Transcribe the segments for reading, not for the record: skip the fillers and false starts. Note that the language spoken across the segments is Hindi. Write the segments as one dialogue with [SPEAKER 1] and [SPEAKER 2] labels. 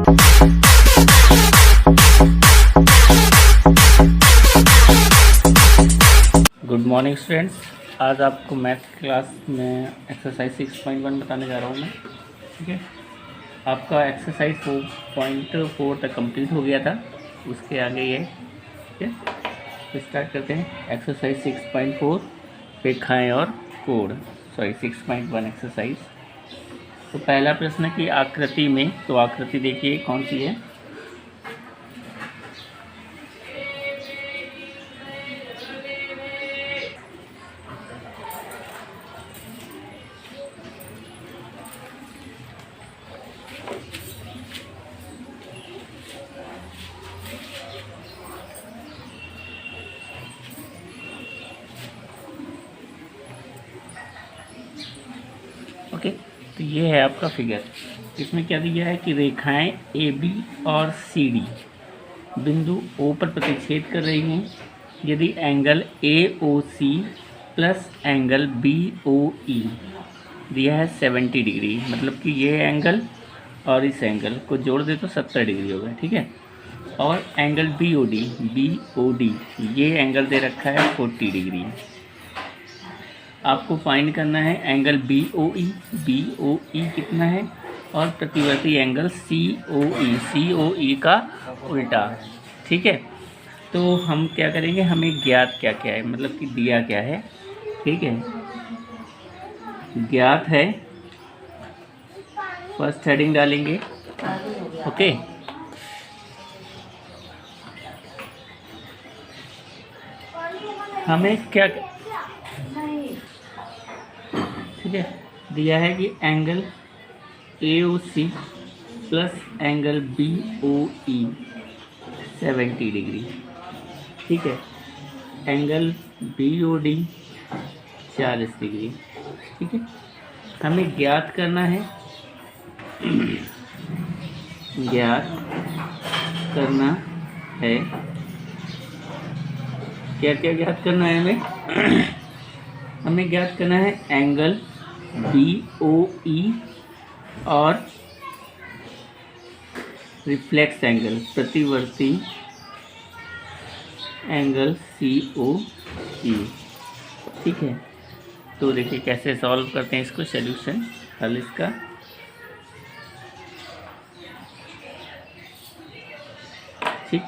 [SPEAKER 1] Good morning students. आज आपको मैथ क्लास में एक्सरसाइज 6.1 बताने जा रहा हूँ मैं। ठीक है, आपका एक्सरसाइज 4.4 तक कंप्लीट हो गया था, उसके आगे ये। ठीक है, तो स्टार्ट करते हैं एक्सरसाइज 6.4 रेखाएँ और कोण, 6.1 एक्सरसाइज। तो पहला प्रश्न है कि आकृति में, तो आकृति देखिए कौन सी है। ओके, तो ये है आपका फिगर। इसमें क्या दिया है कि रेखाएं ए बी और सी डी बिंदु ओ पर प्रतिच्छेद कर रही हैं यदि angle A O C plus angle B O E दिया है 70 डिग्री, मतलब कि ये एंगल और इस एंगल को जोड़ दे तो 70 डिग्री हो गया। ठीक है, और एंगल बी ओ डी ये एंगल दे रखा है 40 डिग्री। आपको फाइंड करना है एंगल बी ओ ई कितना है, और प्रतिवर्ती एंगल सी ओ ई का उल्टा। ठीक है, तो हम क्या करेंगे, हमें ज्ञात क्या क्या है, मतलब कि दिया क्या है। ठीक है, ज्ञात है, फर्स्ट हेडिंग डालेंगे। ओके, हमें क्या, ठीक है, दिया है कि angle A O C plus angle B O E 70 degree. ठीक है, angle B O D 40 degree. ठीक है, हमें ज्ञात करना है, ज्ञात करना है, क्या क्या ज्ञात करना है हमें हमें ज्ञात करना है एंगल बी ओ ई और रिफ्लेक्स एंगल, प्रतिवर्ती एंगल सी ओ ई। ठीक है, तो देखिए कैसे सॉल्व करते हैं इसको, सॉल्यूशन हल इसका। ठीक,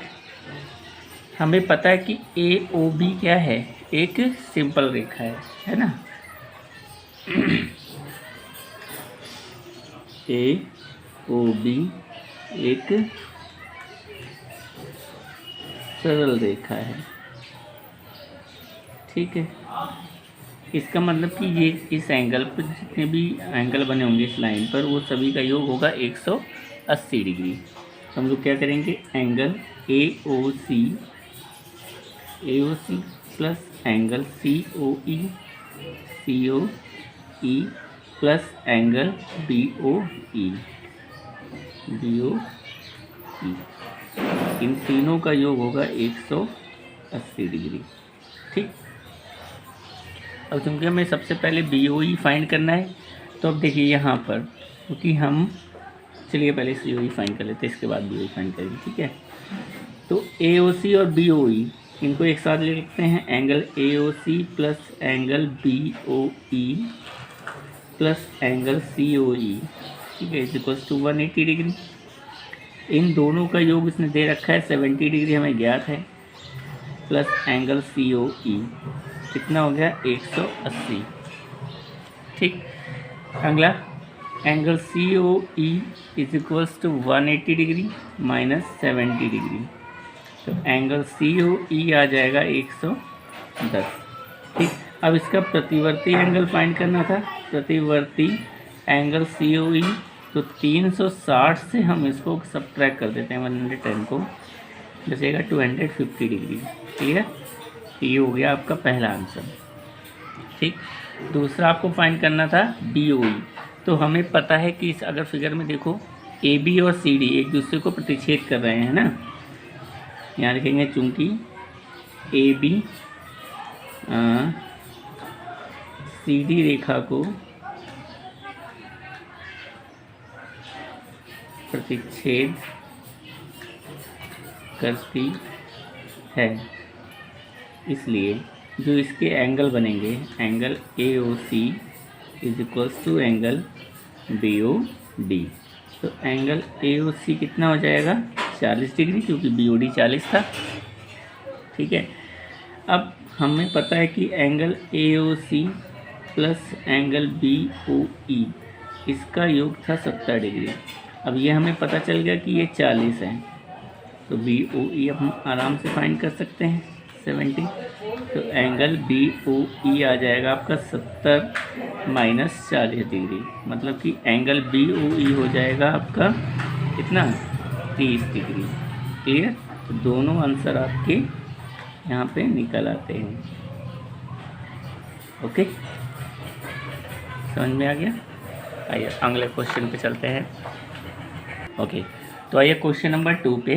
[SPEAKER 1] हमें पता है कि ए ओ बी क्या है, एक सिंपल रेखा है ना। ए ओ बी एक सरल रेखा है। ठीक है, इसका मतलब कि ये इस एंगल पर जितने भी एंगल बने होंगे इस लाइन पर, वो सभी का योग होगा 180 डिग्री। तो हम लोग क्या करेंगे, angle A O C plus angle C O E plus angle B O E, इन तीनों का योग होगा 180 डिग्री। ठीक, अब चूँकि हमें सबसे पहले बी ओ ई फाइंड करना है, तो अब देखिए यहाँ पर, क्योंकि हम, चलिए पहले सी ओ ई फाइंड कर लेते हैं, इसके बाद बी ओ ई फाइंड करेंगे। ठीक है, तो ए ओ सी और बी ओ ई इनको एक साथ ले लिखते हैं, angle A O C plus angle B O E plus angle C O E. ठीक है, इज इक्वल्स टू 180 डिग्री। इन दोनों का योग इसने दे रखा है 70 डिग्री, हमें ज्ञात है, प्लस एंगल सी ओ ई कितना हो गया 180। ठीक, अगला angle C O E is equals to 180 degree minus 70 degree, तो एंगल सी ओ ई आ जाएगा 110। ठीक, अब इसका प्रतिवर्ती एंगल फाइंड करना था, प्रतिवर्ती एंगल सी ओ ई, तो 360 से हम इसको सब्ट्रैक्ट कर देते हैं 110 को, बचेगा 250 डिग्री। ठीक है, ये हो गया आपका पहला आंसर। ठीक, दूसरा आपको फाइंड करना था बी ओ ई। तो हमें पता है कि इस अगर फिगर में देखो, ए बी और सी डी एक दूसरे को प्रतिच्छेद कर रहे हैं ना। यहाँ लिखेंगे चूंकि ए बी सी डी रेखा को प्रतिच्छेद करती है, इसलिए जो इसके एंगल बनेंगे, angle AOC is equals to angle BOD। तो एंगल AOC कितना हो जाएगा 40 डिग्री, क्योंकि BOD 40 था। ठीक है, अब हमें पता है कि angle AOC plus angle BOE इसका योग था 70 डिग्री। अब ये हमें पता चल गया कि ये 40 है, तो BOE अब हम आराम से फाइंड कर सकते हैं 70। तो एंगल BOE आ जाएगा आपका 70 माइनस 40 डिग्री, मतलब कि एंगल BOE हो जाएगा आपका कितना 30 डिग्री। क्लियर? तो दोनों आंसर आपके यहाँ पे निकल आते हैं। ओके, समझ में आ गया? आइए अगले क्वेश्चन पे चलते हैं। ओके, तो आइए क्वेश्चन नंबर 2 पे।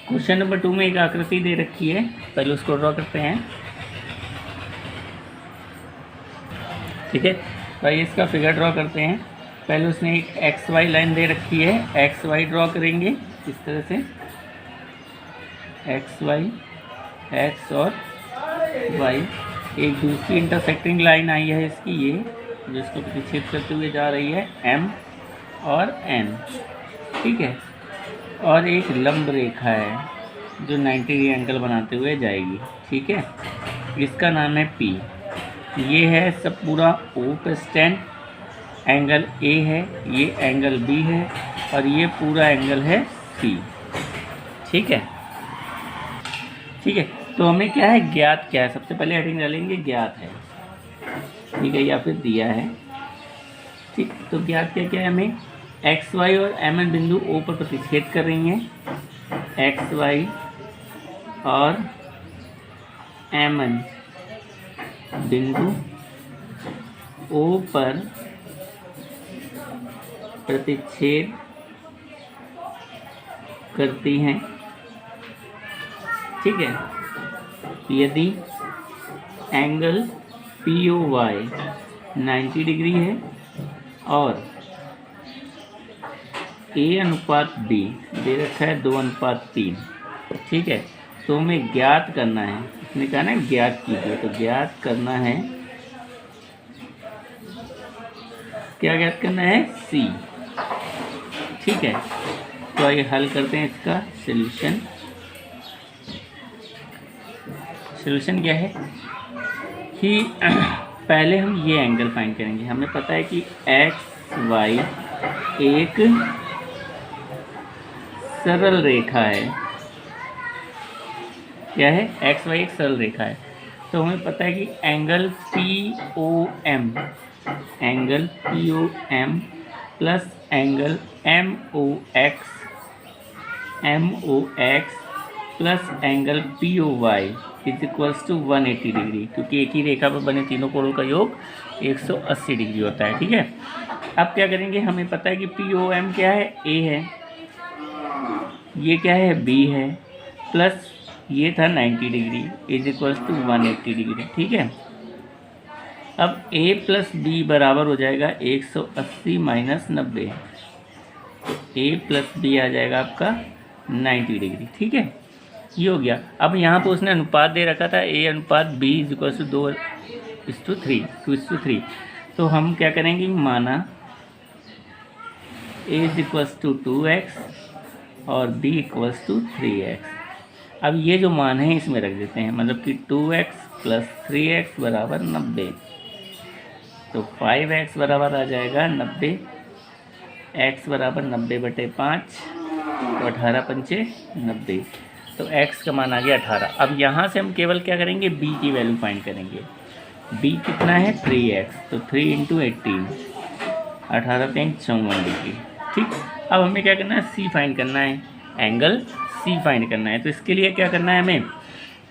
[SPEAKER 1] क्वेश्चन नंबर 2 में एक आकृति दे रखी है, पहले उसको ड्रॉ करते हैं। ठीक है, तो आइए इसका फिगर ड्रॉ करते हैं। पहले उसने एक XY लाइन दे रखी है, XY ड्रॉ करेंगे इस तरह से, XY, X और Y। एक दूसरी इंटरसेक्टिंग लाइन आई है इसकी, ये जिसको प्रतिच्छेद करते हुए जा रही है, M और N। ठीक है, और एक लंब रेखा है जो 90 डिग्री एंगल बनाते हुए जाएगी। ठीक है, इसका नाम है P। ये है सब पूरा O पे स्टैंड, एंगल A है, ये एंगल B है, और ये पूरा एंगल है C। ठीक है, ठीक है, तो हमें क्या है, ज्ञात क्या है, सबसे पहले हेडिंग डालेंगे ज्ञात है। ठीक है, या फिर दिया है। ठीक, तो ज्ञात क्या क्या है हमें, XY और MN बिंदु O पर प्रतिच्छेद कर रही हैं। XY और MN बिंदु O पर प्रतिच्छेद करती हैं। ठीक है, यदि एंगल POY 90 डिग्री है और A अनुपात B दे रखा है 2:3। ठीक है, तो हमें ज्ञात करना है, इसने कहा ना ज्ञात कीजिए, तो ज्ञात करना है, क्या ज्ञात करना है, C। ठीक है, तो आइए हल करते हैं इसका सॉल्यूशन। सॉल्यूशन क्या है कि पहले हम ये एंगल फाइंड करेंगे। हमें पता है कि XY एक सरल रेखा है। क्या है, XY एक सरल रेखा है, तो हमें पता है कि angle POM, angle POM plus angle MOX plus angle POY is equals to 180 degree, क्योंकि एक ही रेखा पर बने तीनों कोणों का योग 180 डिग्री होता है। ठीक है, अब क्या करेंगे, हमें पता है कि POM क्या है, A है, ये क्या है, B है, प्लस ये था 90 degree is equals to 180 degree. ठीक है, अब A प्लस B बराबर हो जाएगा 180 माइनस 90, तो A प्लस B आ जाएगा आपका 90 डिग्री। ठीक है, ये हो गया। अब यहाँ पर उसने अनुपात दे रखा था A अनुपात B इज इक्वल्स टू 2:3। तो हम क्या करेंगे, माना A is equals to 2x और B इक्वल्स टू 3x। अब ये जो मान है इसमें रख देते हैं, मतलब कि 2x प्लस 3x बराबर 90, तो 5x बराबर आ जाएगा 90, x बराबर 90/5, तो 18×5 90, तो x का मान आ गया 18। अब यहाँ से हम केवल क्या करेंगे, b की वैल्यू फाइंड करेंगे। b कितना है, 3x, तो 3 × 18, 18×54 डिग्री। ठीक, अब हमें क्या करना है, c फाइंड करना है, एंगल C फाइंड करना है। तो इसके लिए क्या करना है,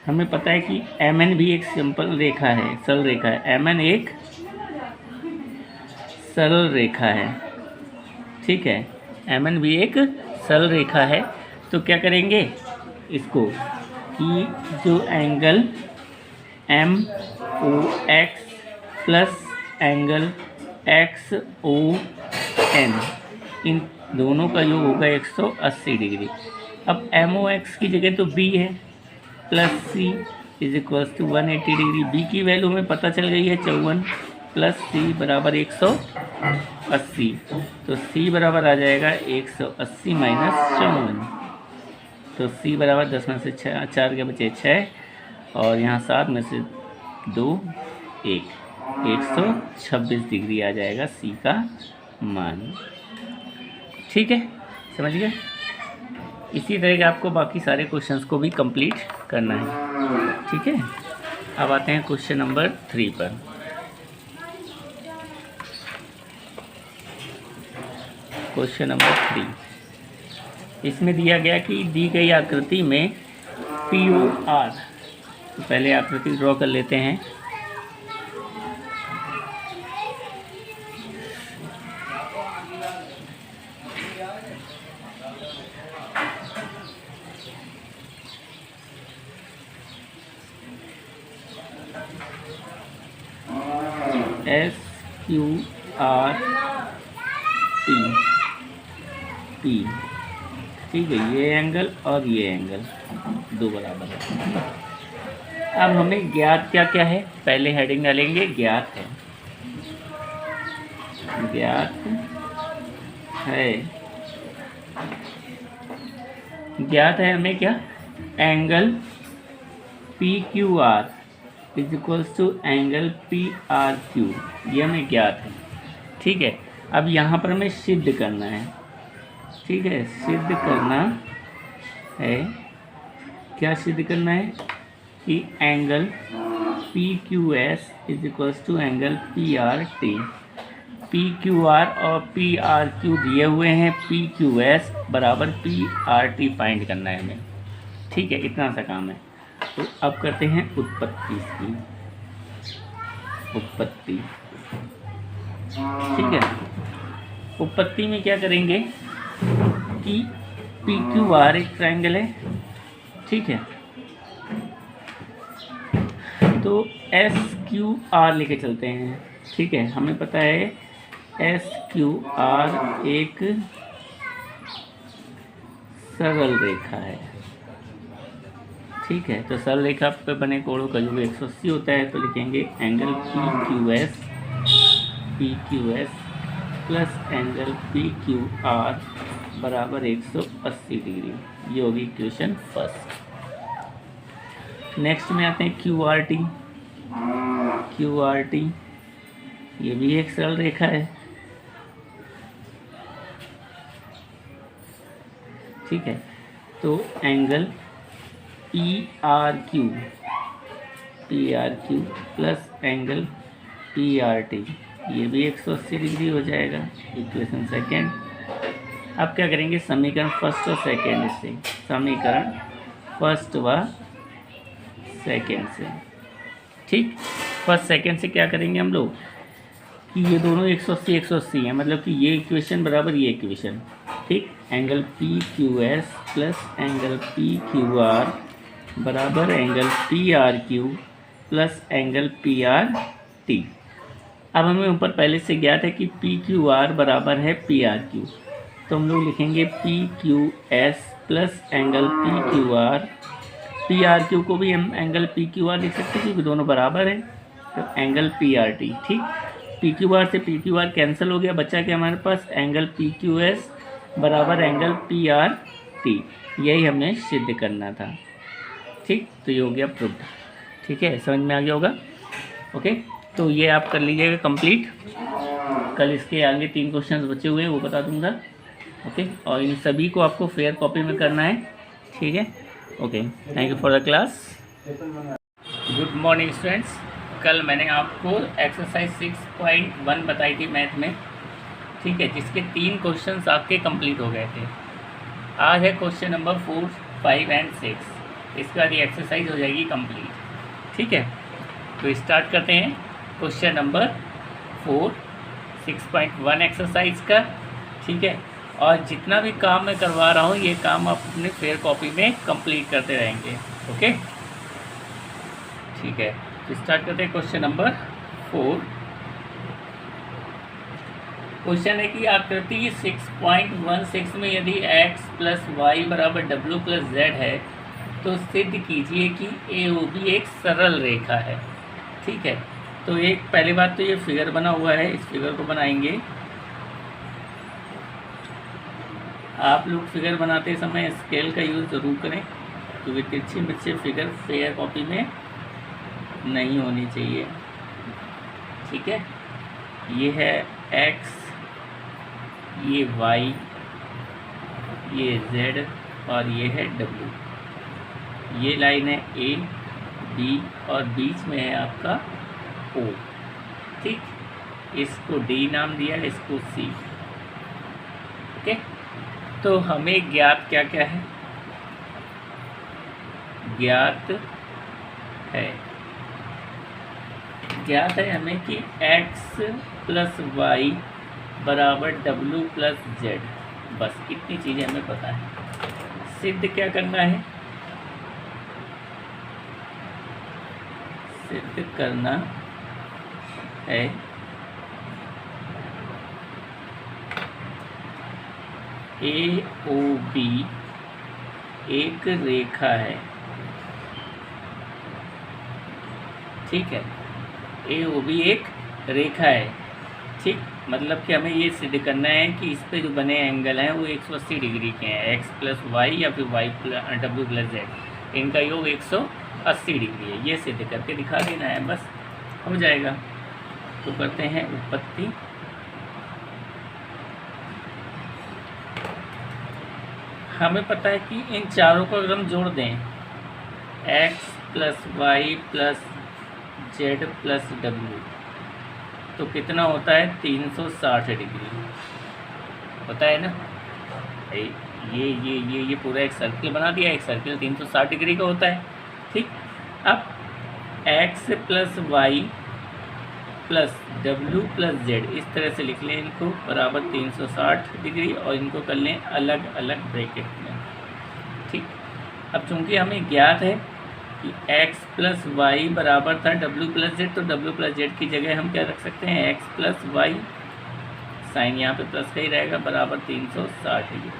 [SPEAKER 1] हमें पता है कि MN भी एक सिंपल रेखा है, सरल रेखा है। MN एक सरल रेखा है। ठीक है, MN भी एक सरल रेखा है। तो क्या करेंगे इसको कि जो angle MOX plus angle XON, इन दोनों का योग होगा 180 डिग्री। अब MOX की जगह तो B है, plus C is equals to 180 degree. B की वैल्यू में पता चल गई है 54, प्लस C बराबर 180। तो C बराबर आ जाएगा 180 माइनस 54। तो C बराबर 10 में से 4 के बचे 6, और यहाँ 7 में से 2 1, 126 डिग्री आ जाएगा C का मान। ठीक है, समझ गए। इसी तरह के आपको बाकी सारे क्वेश्चंस को भी कंप्लीट करना है। ठीक है, अब आते हैं क्वेश्चन नंबर 3 पर। क्वेश्चन नंबर 3, इसमें दिया गया कि दी गई आकृति में POR, तो पहले आकृति ड्रॉ कर लेते हैं। SQRT P, ठीक है, ये एंगल और ये एंगल दो बराबर है। अब हमें ज्ञात क्या क्या है, पहले हेडिंग डालेंगे ज्ञात है। ज्ञात है हमें क्या, angle PQR is equals to angle PRQ, ये हमें ज्ञात है। ठीक है, अब यहाँ पर हमें सिद्ध करना है। ठीक है, सिद्ध करना है, क्या सिद्ध करना है कि angle PQS is equals to angle PRT। PQR और PRQ दिए हुए हैं, PQS बराबर PRT फाइंड करना है हमें। ठीक है, इतना सा काम है। तो अब करते हैं उत्पत्ति की, उत्पत्ति। ठीक है, उत्पत्ति में क्या करेंगे कि PQR एक ट्रायंगल है। ठीक है, तो SQR लेके चलते हैं। ठीक है, हमें पता है SQR एक सरल रेखा है। ठीक है, तो सरल रेखा पे बने कोणों का योग 180 होता है। तो लिखेंगे angle PQS plus angle PQR बराबर 180 डिग्री। ये होगी इक्वेशन फर्स्ट। नेक्स्ट में आते हैं QRT, ये भी एक सरल रेखा है। ठीक है, तो angle PRQ plus angle PRT, ये भी 180 डिग्री हो जाएगा, इक्वेशन सेकेंड। अब क्या करेंगे, समीकरण फर्स्ट और सेकेंड से, समीकरण फर्स्ट व सेकेंड से। ठीक, फर्स्ट सेकेंड से क्या करेंगे हम लोग कि ये दोनों 180 हैं, मतलब कि ये इक्वेशन बराबर ये इक्वेशन। ठीक, angle PQS plus angle PQR बराबर angle PRQ plus angle PRT। अब हमें ऊपर पहले से ज्ञात है कि PQR बराबर है PRQ, तो हम लोग लिखेंगे PQS plus angle PQR। PRQ को भी हम एंगल PQR लिख सकते हैं क्योंकि दोनों बराबर हैं, तो एंगल PRT। ठीक, PQR से PQR कैंसिल हो गया, बचा कि हमारे पास एंगल PQS बराबर एंगल PRT। यही हमें सिद्ध करना था। ठीक, तो ये हो गया प्रूव्ड। ठीक है, समझ में आ गया होगा। ओके, तो ये आप कर लीजिएगा कंप्लीट। कल इसके आगे 3 क्वेश्चंस बचे हुए हैं, वो बता दूंगा। ओके, और इन सभी को आपको फेयर कॉपी में करना है। ठीक है, okay, thank you for the class. Good morning students. कल मैंने आपको एक्सरसाइज 6.1 बताई थी मैथ में। ठीक है, जिसके 3 क्वेश्चंस आपके कंप्लीट हो गए थे। आज है क्वेश्चन नंबर 4, 5 एंड 6। इसके बाद ये एक्सरसाइज हो जाएगी कंप्लीट। ठीक है, तो स्टार्ट करते हैं क्वेश्चन नंबर 4, 6.1 एक्सरसाइज का। ठीक है, और जितना भी काम मैं करवा रहा हूँ ये काम आप अपने फेयर कॉपी में कंप्लीट करते रहेंगे। ओके, ठीक है, तो स्टार्ट करते हैं क्वेश्चन नंबर 4। क्वेश्चन है कि आकृति 6.16 में यदि x प्लस वाई बराबर डब्ल्यू प्लस जेड है तो सिद्ध कीजिए कि ए ओ बी एक सरल रेखा है। ठीक है, तो एक पहली बात तो ये फिगर बना हुआ है, इस फिगर को बनाएंगे। आप लोग फिगर बनाते समय स्केल का यूज़ ज़रूर करें, क्योंकि तिरछी मिर्ची फिगर फेयर कॉपी में नहीं होनी चाहिए। ठीक है, ये है x, ये y, ये z और ये है w। ये लाइन है a b और बीच में है आपका o। ठीक, इसको d नाम दिया, इसको c। ओके, तो हमें ज्ञात क्या क्या है? ज्ञात है हमें कि x प्लस वाई बराबर डब्ल्यू प्लस जेड। बस इतनी चीज़ें हमें पता है। सिद्ध क्या करना है? सिद्ध करना है ए ओ बी एक रेखा है। ठीक है, ए ओ बी एक रेखा है। ठीक, मतलब कि हमें ये सिद्ध करना है कि इस पे जो बने एंगल हैं वो 180 डिग्री के हैं। x प्लस वाई या फिर y plus W plus Z, इनका योग 180 डिग्री है। ये सिद्ध करके दिखा देना है, बस हो जाएगा। तो करते हैं उत्पत्ति। हमें पता है कि इन चारों को अगर हम जोड़ दें, x plus Y plus Z plus W, तो कितना होता है? 360 डिग्री होता है ना। ये पूरा एक सर्किल बना दिया। एक सर्किल 360 डिग्री का होता है। ठीक, अब x plus Y plus W plus Z इस तरह से लिख लें इनको, बराबर 360 डिग्री, और इनको कर लें अलग अलग ब्रैकेट में। ठीक, अब चूंकि हमें ज्ञात है कि x प्लस वाई बराबर था डब्ल्यू प्लस जेड, तो डब्ल्यू प्लस जेड की जगह हम क्या रख सकते हैं? x प्लस वाई, साइन यहाँ पे प्लस का ही रहेगा, बराबर 360 डिग्री।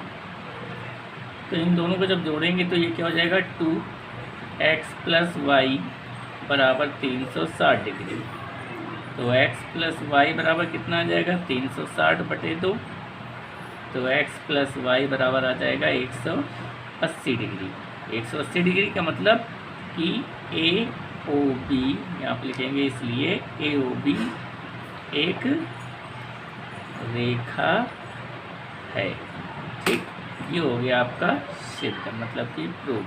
[SPEAKER 1] तो इन दोनों को जब जोड़ेंगे तो ये क्या हो जाएगा? 2x प्लस वाई बराबर 360 डिग्री। तो x प्लस वाई बराबर कितना आ जाएगा? 360/2। तो x प्लस वाई बराबर आ जाएगा 180 डिग्री। 180 डिग्री का मतलब कि ए ओ बी, यहाँ पर लिखेंगे इसलिए ए ओ बी एक रेखा है। ठीक, ये हो गया आपका सिद्ध, मतलब कि प्रूफ।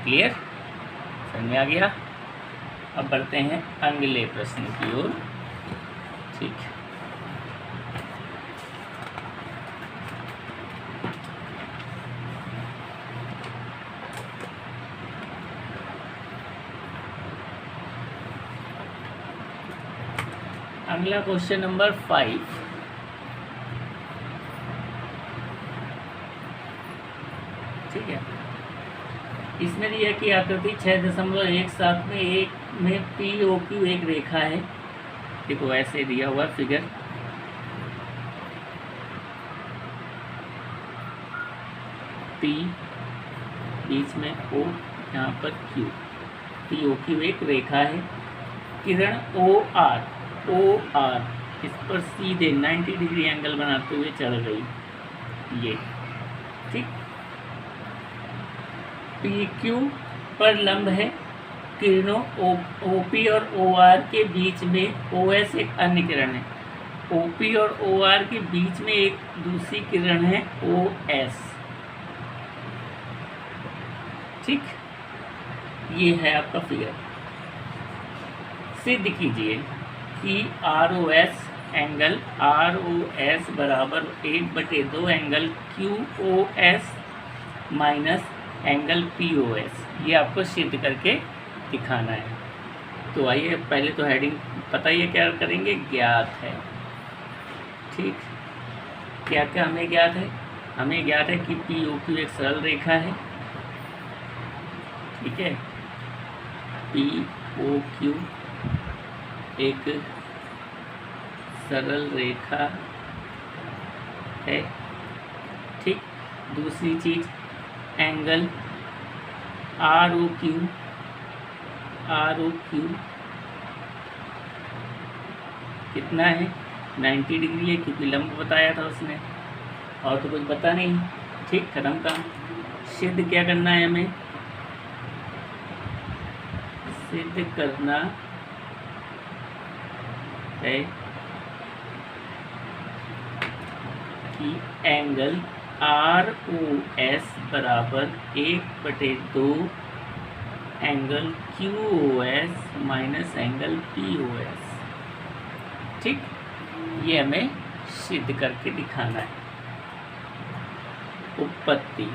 [SPEAKER 1] क्लियर, समझ में आ गया? अब बढ़ते हैं अगले प्रश्न की ओर। ठीक, अगला क्वेश्चन नंबर 5। ठीक है, इसमें दिया कि आकृति 6.17 में एक में पी ओ क्यू एक रेखा है। देखो ऐसे दिया हुआ फिगर, पी बीच में ओ, यहाँ पर क्यू, पी ओ क्यू एक रेखा है। किरण ओ आर इस पर सीधे 90 डिग्री एंगल बनाते हुए चल रही। ये ठीक, पी क्यू पर लंब है। किरणों ओ पी और ओ आर के बीच में ओ एस एक अन्य किरण है। ओ पी और ओ आर के बीच में एक दूसरी किरण है ओ एस। ठीक, ये है आपका फिगर। सिद्ध कीजिए कि R O S angle R O S बराबर 1/2 angle Q O S minus angle P O S. ये आपको सिद्ध करके दिखाना है। तो आइए पहले तो हेडिंग पता ही है क्या करेंगे, ज्ञात है। ठीक, क्या क्या हमें ज्ञात है? हमें ज्ञात है कि पी ओ क्यू एक सरल रेखा है। ठीक है, पी ओ क्यू एक सरल रेखा है। ठीक, दूसरी चीज एंगल आर ओ क्यू कितना है, 90 डिग्री है, क्योंकि लंब बताया था उसने, और तो कुछ पता नहीं। ठीक, खत्म काम। सिद्ध क्या करना है हमें, सिद्ध करना है कि एंगल आर ओ एस बराबर 1/2 angle Q O S minus angle P O S. ठीक, ये हमें सिद्ध करके दिखाना है। उत्पत्ति,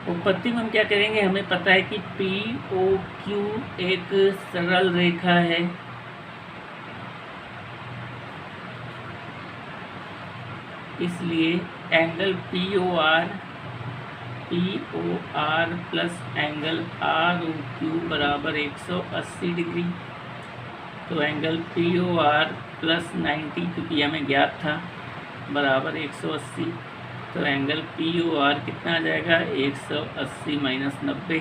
[SPEAKER 1] उत्पत्ति में हम क्या करेंगे, हमें पता है कि पी ओ क्यू एक सरल रेखा है, इसलिए angle P O R plus angle R O Q बराबर 180 डिग्री। तो angle P O R plus 90, क्योंकि हमें ज्ञात था, बराबर 180। तो एंगल पी ओ आर कितना आ जाएगा, 180 माइनस 90।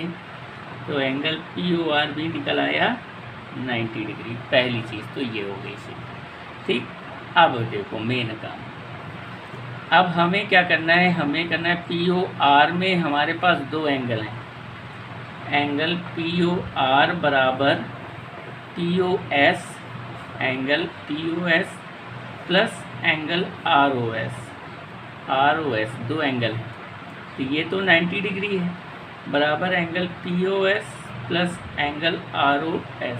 [SPEAKER 1] तो एंगल पी ओ आर भी निकल आया 90 डिग्री। पहली चीज़ तो ये हो गई सी। ठीक, अब देखो मेन काम। अब हमें क्या करना है, हमें करना है पी ओ आर में हमारे पास दो एंगल हैं। एंगल पी ओ आर बराबर P O S, angle P O S plus angle R O S, दो एंगल हैं। तो ये तो 90 डिग्री है, बराबर angle P O S plus angle R O S.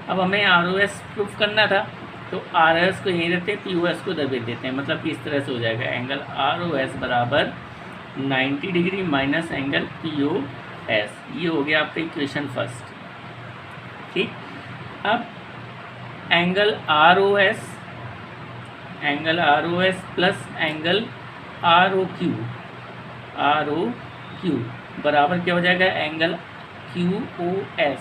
[SPEAKER 1] अब हमें आर ओ एस प्रूफ करना था, तो आर एस को यहीं रखते हैं, पी ओ एस को इधर भेज देते हैं। मतलब कि इस तरह से हो जाएगा, एंगल आर ओ एस बराबर 90 degree minus angle P O S. ये हो गया आपका इक्वेशन फर्स्ट। ठीक, अब angle R O S plus angle R O Q बराबर क्या हो जाएगा, एंगल क्यू ओ एस।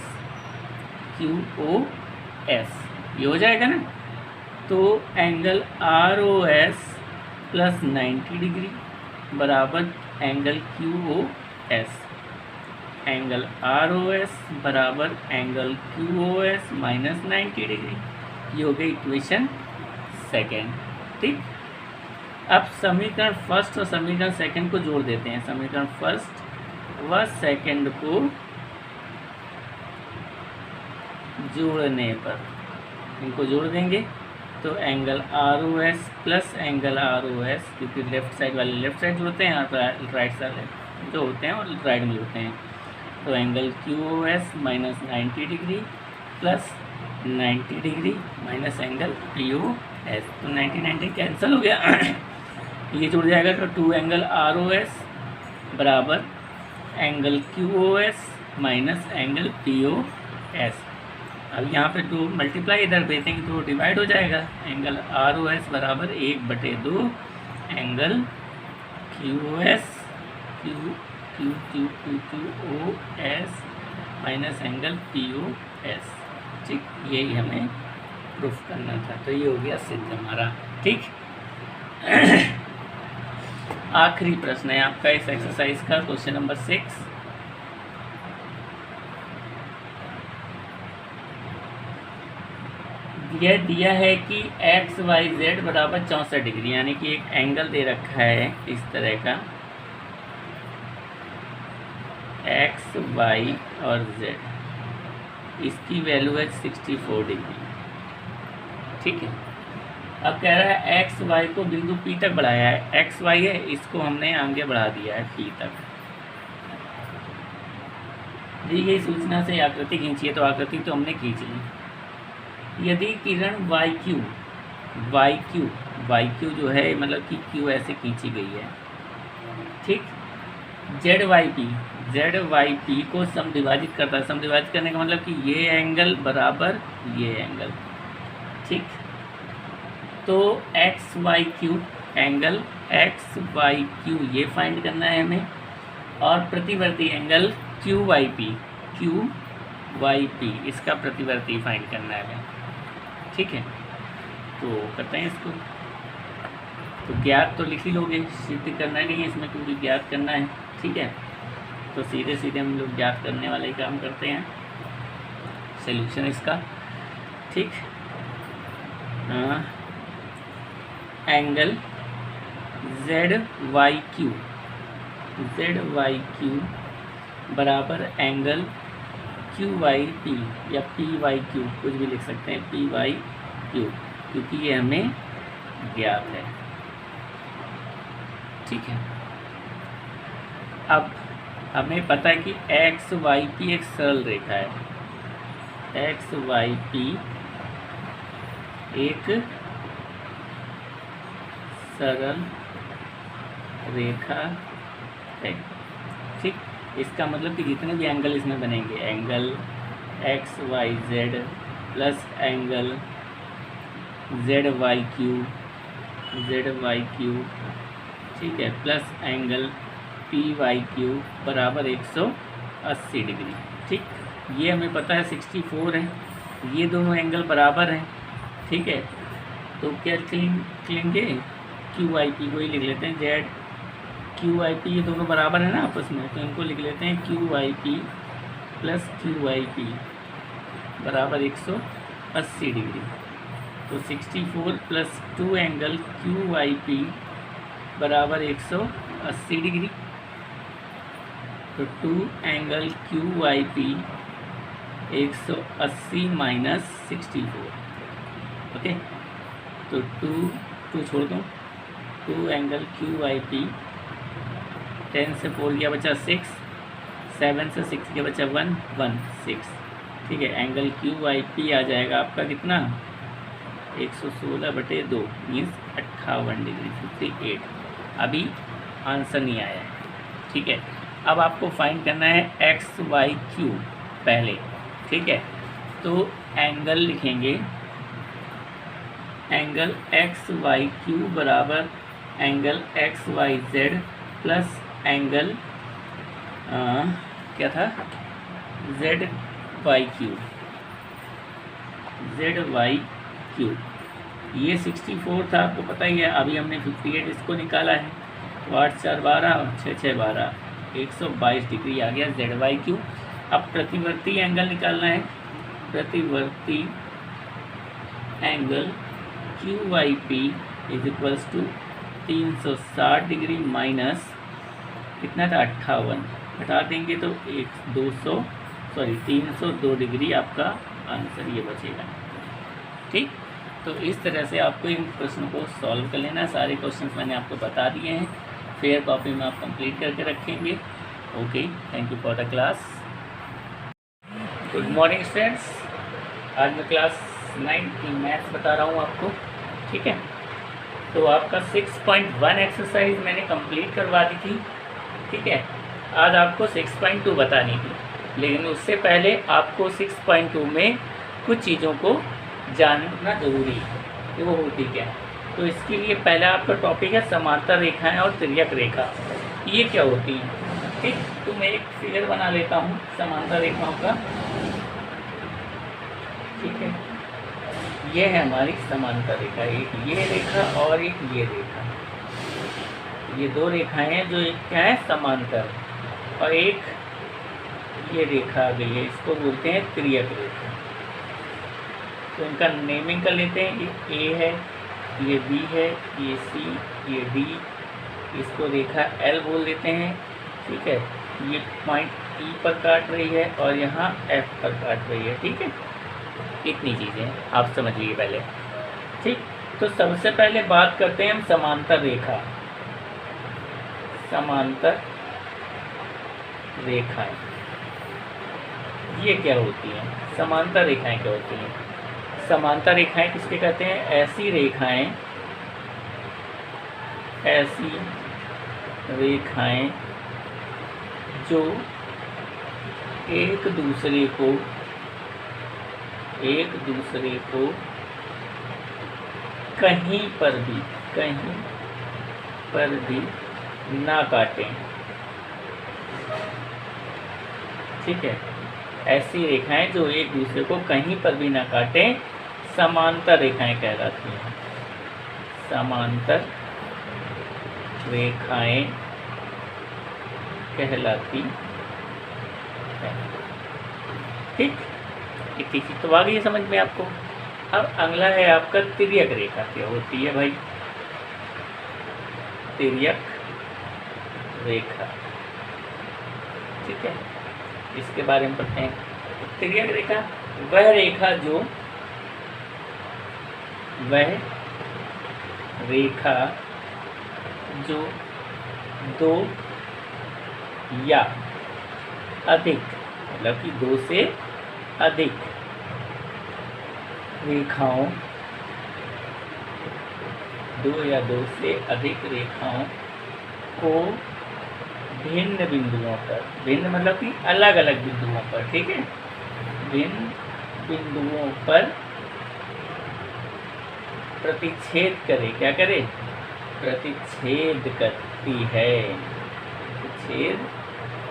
[SPEAKER 1] ये हो जाएगा ना। तो angle R O S plus 90 degree बराबर angle Q O S. Angle R O S बराबर angle Q O S minus 90 degree. ये हो गई इक्वेशन सेकेंड। ठीक, अब समीकरण फर्स्ट और समीकरण सेकंड को जोड़ देते हैं। समीकरण फर्स्ट व सेकंड को जोड़ने पर इनको जोड़ देंगे तो angle R O S plus angle R O S, क्योंकि लेफ्ट साइड वाले लेफ्ट साइड जोड़ते हैं और राइट साइड जो होते हैं और राइट में होते हैं। तो angle Q O S minus 90 degree plus 90 degree minus angle P O S. तो 90 कैंसिल हो गया। ये जुड़ जाएगा तो 2 एंगल आर ओ एस बराबर angle Q O S minus angle P O S. अब यहाँ पे 2 मल्टीप्लाई इधर भेजेंगे तो डिवाइड हो जाएगा। एंगल आर ओ एस बराबर 1/2 angle Q O S Q O S minus angle P O S. ठीक, यही हमें प्रूफ करना था। तो ये हो गया सिद्ध हमारा। ठीक, आखिरी प्रश्न है आपका इस एक्सरसाइज का, क्वेश्चन नंबर 6। यह दिया है कि एक्स वाई जेड बराबर 64 डिग्री, यानी कि एक एंगल दे रखा है इस तरह का, एक्स वाई और जेड, इसकी वैल्यू है 64 डिग्री। ठीक है, अब कह रहा है एक्स वाई को बिंदु पी तक बढ़ाया है। एक्स वाई है, इसको हमने आगे बढ़ा दिया है पी तक। दी गई सूचना से आकृति खींचिए, तो आकृति तो हमने खींच ली। यदि किरण वाई क्यू जो है मतलब कि क्यू ऐसे खींची गई है। ठीक, जेड वाई पी को समद्विभाजित करता है। समद्विभाजित करने का मतलब कि ये एंगल बराबर ये एंगल। ठीक, तो X Y Q, angle X Y Q ये फाइंड करना है हमें, और प्रतिवर्ती angle Q Y P Y P, इसका प्रतिवर्ती फाइंड करना है हमें। ठीक है, तो करते हैं इसको। तो ज्ञात तो लिख ही लोगे, सिद्ध करना नहीं है इसमें क्योंकि ज्ञात करना है। ठीक है, तो सीधे सीधे हम लोग ज्ञात करने वाले ही काम करते हैं। सॉल्यूशन इसका, ठीक, एंगल जेड वाई क्यू बराबर एंगल क्यू वाई पी या पी वाई क्यू, कुछ भी लिख सकते हैं, पी वाई क्यू, क्योंकि ये हमें ज्ञात है। ठीक है, अब हमें पता है कि एक्स वाई पी एक सरल रेखा है। एक्स वाई पी एक सरल रेखा है। ठीक, इसका मतलब कि जितने भी एंगल इसमें बनेंगे, angle X Y Z plus angle Z Y Q, ठीक है, plus angle P Y Q बराबर 180 डिग्री। ठीक, ये हमें पता है 64 है, ये दोनों एंगल बराबर हैं। ठीक है, तो क्या लेंगे, क्यू वाई पी को ही लिख लेते हैं, जेड क्यू वाई पी, ये दोनों बराबर है ना आपस में, तो इनको लिख लेते हैं Q Y P plus Q Y P बराबर 180 डिग्री। तो 64 plus 2 angle Q Y P बराबर 180 डिग्री। तो 2 angle Q Y P 180 minus 64। Okay, तो 2 छोड़ दो, 2 एंगल क्यू वाई पी, 10 से 4 गया बचा 6, 7 से 6 गया बचा 1, 1 6। ठीक है, एंगल क्यू वाई पी आ जाएगा आपका कितना, 116/2 मीन्स 58 डिग्री, 58। अभी आंसर नहीं आया है। ठीक है, अब आपको फाइंड करना है एक्स वाई क्यू पहले। ठीक है, तो एंगल लिखेंगे, एंगल एक्स वाई क्यू बराबर angle X Y Z plus angle क्या था, जेड वाई क्यू। ये 64 था, आपको पता ही है, अभी हमने 58 इसको निकाला है, तो 8 4 12 और 6 6 12, 122 डिग्री आ गया जेड वाई क्यू। अब प्रतिवर्ती एंगल निकालना है, प्रतिवर्ती angle Q Y P is equals to 360 degree minus कितना था, 58, हटा देंगे तो 302 डिग्री आपका आंसर ये बचेगा। ठीक, तो इस तरह से आपको इन प्रश्नों को सॉल्व कर लेना। सारे क्वेश्चंस मैंने आपको बता दिए हैं, फेयर कॉपी में आप कंप्लीट करके रखेंगे। Okay, thank you for the class. Good morning students, आज मैं क्लास 9 की मैथ्स बता रहा हूँ आपको। ठीक है, तो आपका 6.1 एक्सरसाइज मैंने कंप्लीट करवा दी थी। ठीक है, आज आपको 6.2 बतानी थी, लेकिन उससे पहले आपको 6.2 में कुछ चीज़ों को जानना जरूरी है कि वो होती क्या है। तो इसके लिए पहला आपका टॉपिक है समांतर रेखाएं और तिर्यक रेखा, ये क्या होती हैं। ठीक, तो मैं एक फिगर बना लेता हूँ समांतर रेखाओं का। ठीक है, ये है हमारी समांतर रेखा, एक ये रेखा और एक ये रेखा। ये दो रेखाएं हैं जो एक क्या है, समांतर, और एक ये रेखा आ गई है, इसको बोलते हैं तिर्यक रेखा। तो इनका नेमिंग कर लेते हैं, ये ए है, ये बी है, ये सी, ये डी, इसको रेखा एल बोल देते हैं। ठीक है, ये पॉइंट ई पर काट रही है और यहाँ एफ पर काट रही है। ठीक है, इतनी चीज़ें आप समझ लीजिए पहले। ठीक, तो सबसे पहले बात करते हैं हम समांतर रेखा, समांतर रेखाएं ये क्या होती हैं, समांतर रेखाएं क्या होती हैं। समांतर रेखाएं किसके कहते हैं, ऐसी रेखाएं जो एक दूसरे को कहीं पर भी ना काटें। ठीक है, ऐसी रेखाएं जो एक दूसरे को कहीं पर भी ना काटें समांतर रेखाएं कहलाती हैं। समांतर रेखाएं कहलाती है। ठीक, इतनी चीज तो आ गई है समझ में आपको। अब अगला है आपका तिर्यक रेखा। क्या होती है भाई? तिर्यक रेखा। ठीक है, इसके बारे में पढ़ते हैं। तिर्यक रेखा वह रेखा जो दो या अधिक, मतलब कि दो से अधिक रेखाओं, दो या दो से अधिक रेखाओं को भिन्न बिंदुओं पर, भिन्न मतलब कि अलग अलग बिंदुओं पर, ठीक है, भिन्न बिंदुओं पर प्रतिच्छेद करे। क्या करे? प्रतिच्छेद करती है, प्रतिच्छेद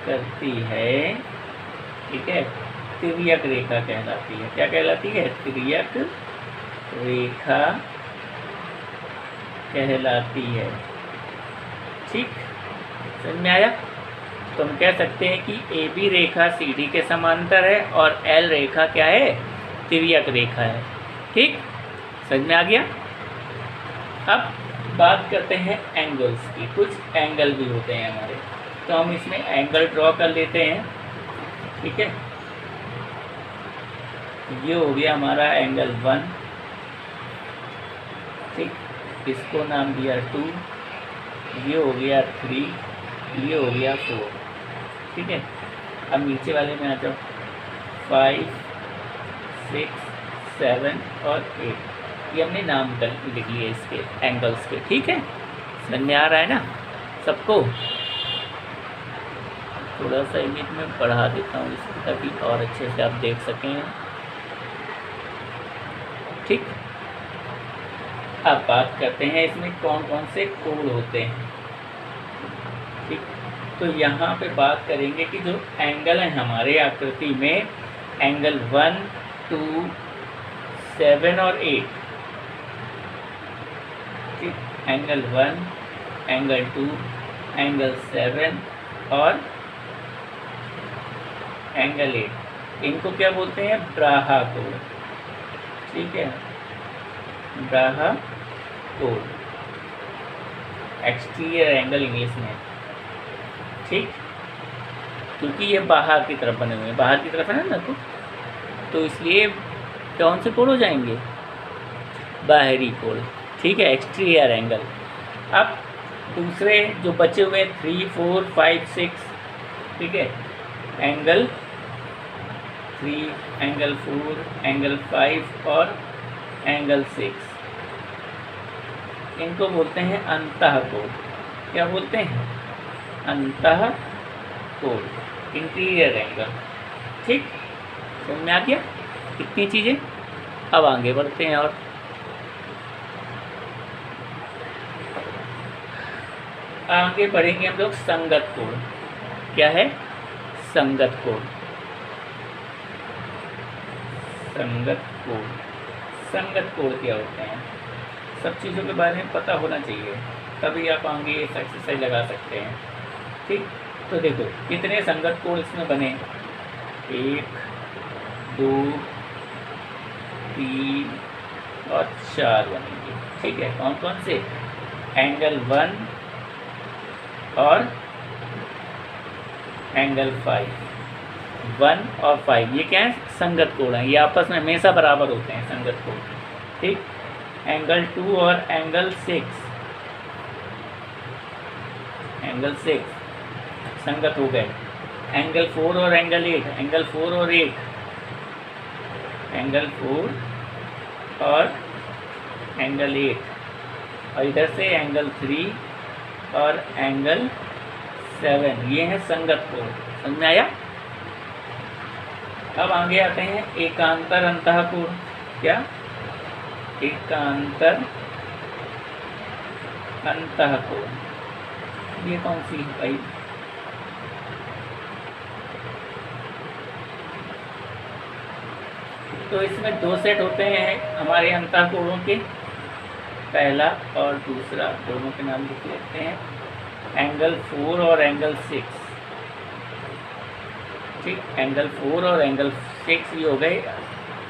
[SPEAKER 1] करती है। ठीक है, तिर्यक रेखा कहलाती है। क्या कहलाती है? तिर्यक रेखा कहलाती है। ठीक, समझ में आया? तो हम कह सकते हैं कि A B Rekha C D के समांतर है और एल रेखा क्या है? तिर्यक रेखा है। ठीक, समझ में आ गया? अब बात करते हैं एंगल्स की। कुछ एंगल भी होते हैं हमारे, तो हम इसमें एंगल ड्रॉ कर लेते हैं। ठीक है, ये हो गया हमारा एंगल 1। ठीक, इसको नाम दिया 2, ये हो गया 3, ये हो गया 4। ठीक है, अब नीचे वाले में आ जाओ। 5, 6, 7 और 8, ये हमने नाम कर लिख लिए इसके एंगल्स के। ठीक है, समझ में आ रहा है ना सबको? थोड़ा सा इमेज में बढ़ा देता हूँ इसको ताकि और अच्छे से आप देख सकें। ठीक, अब बात करते हैं इसमें कौन कौन से कोण होते हैं। ठीक, तो यहाँ पे बात करेंगे कि जो एंगल है हमारे आकृति में, एंगल 1, 2, 7 और 8। ठीक, एंगल 1, एंगल 2, एंगल 7 और एंगल 8, इनको क्या बोलते हैं? ब्राहा कोण। ठीक है, ब्राहा कोण, एक्सटीरियर एंगल इंग्लिश में। ठीक, क्योंकि ये बाहर की तरफ बने हुए हैं, बाहर की तरफ है ना, तो इसलिए कौन से कोण हो जाएंगे? बाहरी कोण। ठीक है, एक्सटीरियर एंगल। अब दूसरे जो बचे हुए 3, 4, 5, 6, ठीक है, एंगल 3, एंगल 4, एंगल 5 और एंगल 6, इनको बोलते हैं अंतःकोण। क्या बोलते हैं? अंतःकोण, इंटीरियर एंगल। ठीक, समझ में आ गया कितनी चीज़ें? अब आगे बढ़ते हैं और आगे बढ़ेंगे हम लोग संगत कोण। क्या है? संगत कोण। संगत कोण, संगत कोण क्या होते हैं? सब चीज़ों के बारे में पता होना चाहिए, तभी आप आगे इस एक्सरसाइज लगा सकते हैं। ठीक, तो देखो कितने संगत कोण इसमें बने? 1, 2, 3 और 4 बनेंगे। ठीक है, कौन कौन से? एंगल 1 और एंगल 5, 1 और 5, ये क्या है? संगत कोण है, ये आपस में हमेशा बराबर होते हैं, संगत कोण। ठीक, एंगल 2 और एंगल 6, एंगल 6 संगत हो गए। एंगल 4 और एंगल 8, एंगल 4 और 8, एंगल 4 और एंगल 8, और इधर से एंगल 3 और एंगल 7, ये है संगत कोण। समझ में आया? अब आगे आते हैं एकांतर अंतःकोण। क्या? एकांतर अंतःकोण, ये कौन सी है भाई? तो इसमें दो सेट होते हैं हमारे अंतःकोणों के, पहला और दूसरा, दोनों के नाम लिख लेते हैं, एंगल 4 और एंगल 6। ठीक, एंगल 4 और एंगल 6 ये हो गए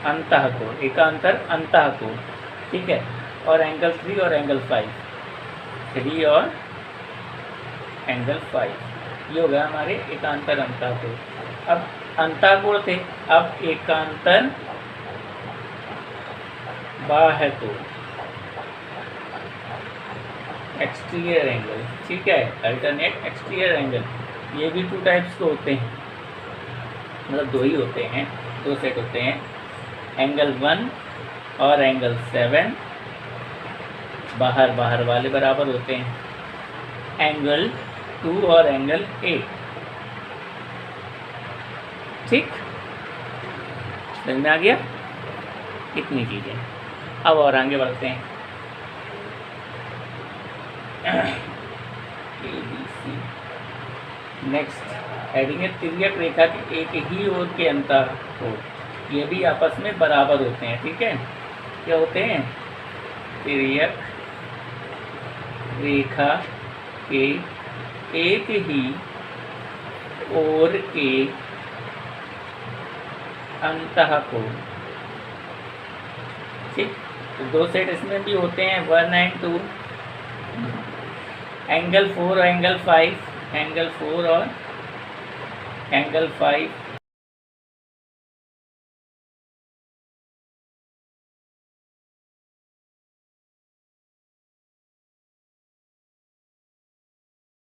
[SPEAKER 1] अंतःकोण, एकांतर अंतःकोण। ठीक है, और एंगल 3 और एंगल 5, 3 और एंगल 5 ये हो गया हमारे एकांतर अंतःकोण। अब अंतःकोण थे, अब एकांतर बाह्य कोण, एक्सटीरियर एंगल। ठीक है, अल्टरनेट एक्सटीरियर एंगल, ये भी 2 टाइप्स के होते हैं, मतलब 2 ही होते हैं, 2 सेट होते हैं, एंगल 1 और एंगल 7 बाहर वाले बराबर होते हैं, एंगल 2 और एंगल 8। ठीक, समझ में आ गया कितनी चीज़ें। अब और आगे बढ़ते हैं, ABC। नेक्स्ट हेडिंग है तिर्यक रेखा के एक ही ओर के अंतःकोण, ये भी आपस में बराबर होते हैं। ठीक है, क्या होते हैं? तिर्यक रेखा के एक ही ओर के अंतःकोण। ठीक, तो 2 सेट इसमें भी होते हैं, 1 और 2, एंगल 4 और एंगल 5, एंगल 4 और एंगल 5